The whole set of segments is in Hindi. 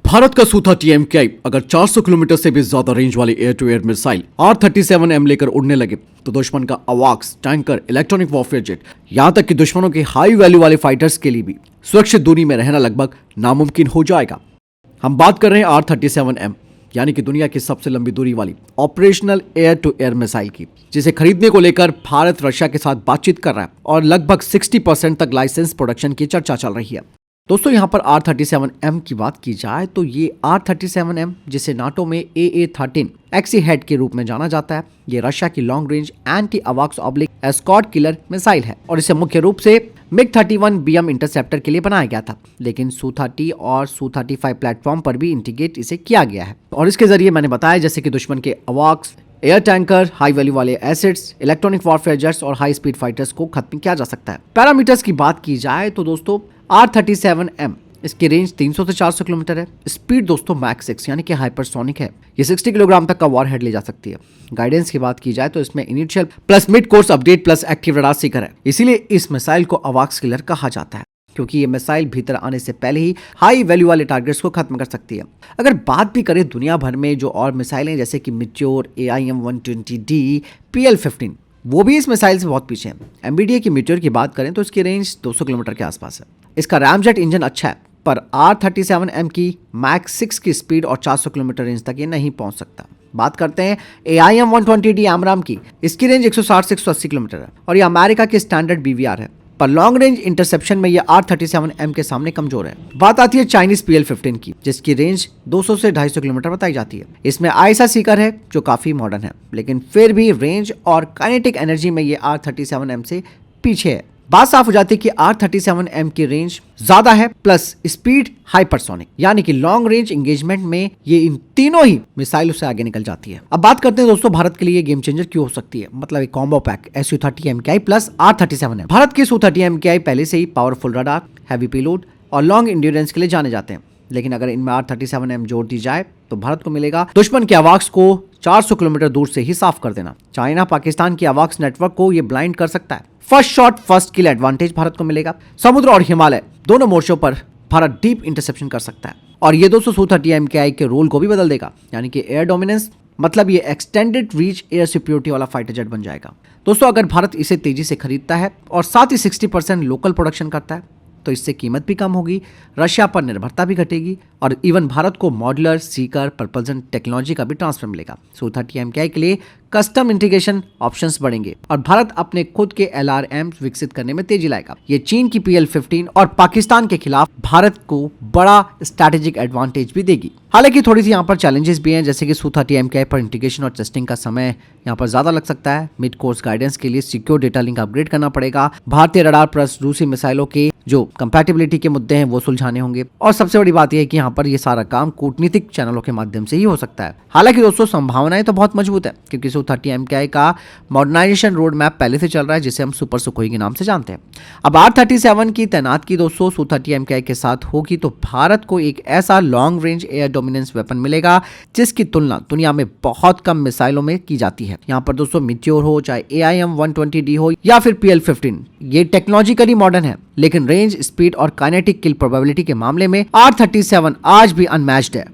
भारत का सूथा TMKI अगर 400 किलोमीटर से भी ज्यादा रेंज वाली air to air missile R-37M लेकर उड़ने लगे तो दुश्मन का अवाक्स, टैंकर, इलेक्ट्रॉनिक वॉरफेयर जेट, यहां तक कि दुश्मनों के हाई वैल्यू वाले फाइटर्स के लिए भी सुरक्षित दूरी में रहना लगभग नामुमकिन हो जाएगा। हम बात कर रहे हैं R-37M यानी कि दुनिया की सबसे लंबी दूरी वाली operational air to air missile की, जिसे खरीदने को लेकर भारत रशिया के साथ बातचीत कर रहा है और लगभग 60% तक लाइसेंस प्रोडक्शन की चर्चा चल रही है। दोस्तों यहाँ पर R-37M की बात की जाए तो ये R-37M, जिसे नाटो में AA-13 एक्सी हेड के रूप में जाना जाता है, ये रशिया की लॉन्ग रेंज एंटी अवाक्स ऑब्लिक एस्कॉर्ट किलर मिसाइल है और इसे मुख्य रूप से MiG-31 इंटरसेप्टर के लिए बनाया गया था, लेकिन Su-30 और Su-35 प्लेटफॉर्म पर भी इंटीग्रेट इसे किया गया है और इसके जरिए मैंने बताया जैसे कि दुश्मन के अवाक्स, एयर टैंकर, हाई वैल्यू वाले एसिड्स, इलेक्ट्रॉनिक वॉरफेयर जेट्स और हाई स्पीड फाइटर्स को खत्म किया जा सकता है। पैरामीटर्स की बात की जाए तो दोस्तों R-37M इसकी रेंज 300 से 400 किलोमीटर है। स्पीड दोस्तों मैक 6 यानी कि हाइपरसोनिक है। ये 60 किलोग्राम तक का वॉरहेड ले जा सकती है। गाइडेंस की बात की जाए तो इसमें initial plus mid course update plus active radar Sikar है, इसीलिए इस मिसाइल को अवाक्स किलर कहा जाता है, क्योंकि ये मिसाइल भीतर आने से पहले ही हाई वैल्यू वाले टारगेट्स को खत्म कर सकती है। अगर बात भी करें दुनिया भर में जो और मिसाइलें जैसे कि मिट्योर, AIM-120D, PL-15, वो भी इस मिसाइल से बहुत पीछे हैं। MBDA की मिट्योर की बात करें तो इसकी रेंज 200 किलोमीटर के आसपास है। इसका रैमजेट इंजन अच्छा है, पर R-37M की मैक 6 की स्पीड और 400 किलोमीटर रेंज तक ये नहीं पहुंच सकता। बात करते हैं AIM-120D AMRAAM की। इसकी रेंज 160 से 180 किलोमीटर है और ये अमेरिका की स्टैंडर्ड BVR है, पर लॉन्ग रेंज इंटरसेप्शन में ये R-37M के सामने कमजोर है। बात आती है चाइनीज PL-15 की, जिसकी रेंज 200 से 250 किलोमीटर बताई जाती है। इसमें आईएसआर सीकर है जो काफी मॉडर्न है, लेकिन फिर भी रेंज और काइनेटिक एनर्जी में ये R-37M से पीछे है। बात साफ हो जाती है कि R-37M की रेंज ज्यादा है प्लस स्पीड हाइपरसोनिक, यानी कि लॉन्ग रेंज एंगेजमेंट में ये इन तीनों ही मिसाइलों से आगे निकल जाती है। अब बात करते हैं दोस्तों भारत के लिए ये गेम चेंजर क्यों हो सकती है, मतलब एक combo pack Su-30 MKI plus R-37M। Bharat के Su-30 MKI पहले से ही पावरफुल रडार, हैवी पेलोड और लॉन्ग एंड्योरेंस के लिए जाने जाते हैं, लेकिन अगर इनमें R-37M जोड़ दी जाए तो भारत को मिलेगा दुश्मन के अवाक्स को 400 किलोमीटर दूर से ही साफ कर देना। चाइना पाकिस्तान की अवाक्स नेटवर्क को ये ब्लाइंड कर सकता है। First shot first kill advantage Bharat को मिलेगा। समुद्र और हिमालय दोनों मोर्चों पर भारत डीप इंटरसेप्शन कर सकता है और ये दोस्तों Su-30 MKI के रोल को भी बदल देगा, यानी कि एयर डोमिनेंस, मतलब ये एक्सटेंडेड रीच एयर सिक्योरिटी वाला फाइटर जेट बन जाएगा। दोस्तों अगर भारत इसे तेजी से खरीदता है और साथ ही 60% लोकल प्रोडक्शन करता है तो इससे कीमत भी कम होगी, रशिया पर निर्भरता भी घटेगी और इवन भारत को मॉड्यूलर, सीकर, प्रपल्सन टेक्नोलॉजी का भी ट्रांसफर मिलेगा। Su-30 MKI के लिए कस्टम इंटीग्रेशन ऑप्शंस बढ़ेंगे और भारत अपने खुद के LRM विकसित करने में तेजी लाएगा। ये चीन की PL-15 और पाकिस्तान के खिलाफ भारत को बड़ा स्ट्रैटेजिक एडवांटेज भी देगी। हालांकि थोड़ी सी यहाँ पर चैलेंजेस भी हैं, जैसे कि Su-30 MKI पर इंटीग्रेशन और टेस्टिंग का समय यहाँ पर ज्यादा लग सकता है। मिड कोर्स गाइडेंस के लिए सिक्योर डेटा लिंक अपग्रेड करना पड़ेगा। भारतीय रडार प्लस रूसी मिसाइलों के जो कंपैटिबिलिटी के मुद्दे हैं वो सुलझाने होंगे और सबसे बड़ी बात यह है कि यहाँ पर ये सारा काम कूटनीतिक चैनलों के माध्यम से ही हो सकता है। हालांकि दोस्तों संभावनाएं तो बहुत मजबूत है, क्योंकि Su-30 MKI का मॉडर्नाइजेशन रोड मैप पहले से चल रहा है, जिसे हम सुपर सुखोई के नाम से जानते हैं। अब R-37 की तैनातगी दोस्तों Su-30 MKI के साथ होगी तो भारत को एक ऐसा long range air dominance weapon मिलेगा जिसकी तुलना दुनिया में बहुत कम मिसाइलों में की जाती है। यहाँ पर दोस्तों मिट्योर हो, चाहे AIM-120D हो या फिर PL-15, ये टेक्नोलॉजिकली मॉडर्न है, लेकिन रेंज, स्पीड और काइनेटिक किल प्रोबेबिलिटी के मामले में R-37 आज भी अनमैच्ड है।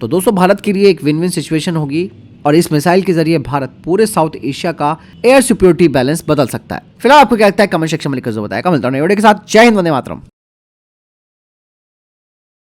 तो दोस्तों भारत के लिए एक विन विन सिचुएशन होगी और इस मिसाइल के जरिए भारत पूरे साउथ एशिया का एयर सिक्योरिटी बैलेंस बदल सकता है। फिलहाल आपको क्या लगता है कमेंट सेक्शन में लिखकर बताएगा। मिलता हूं नए वीडियो के साथ। जय हिंद, वंदे मातरम।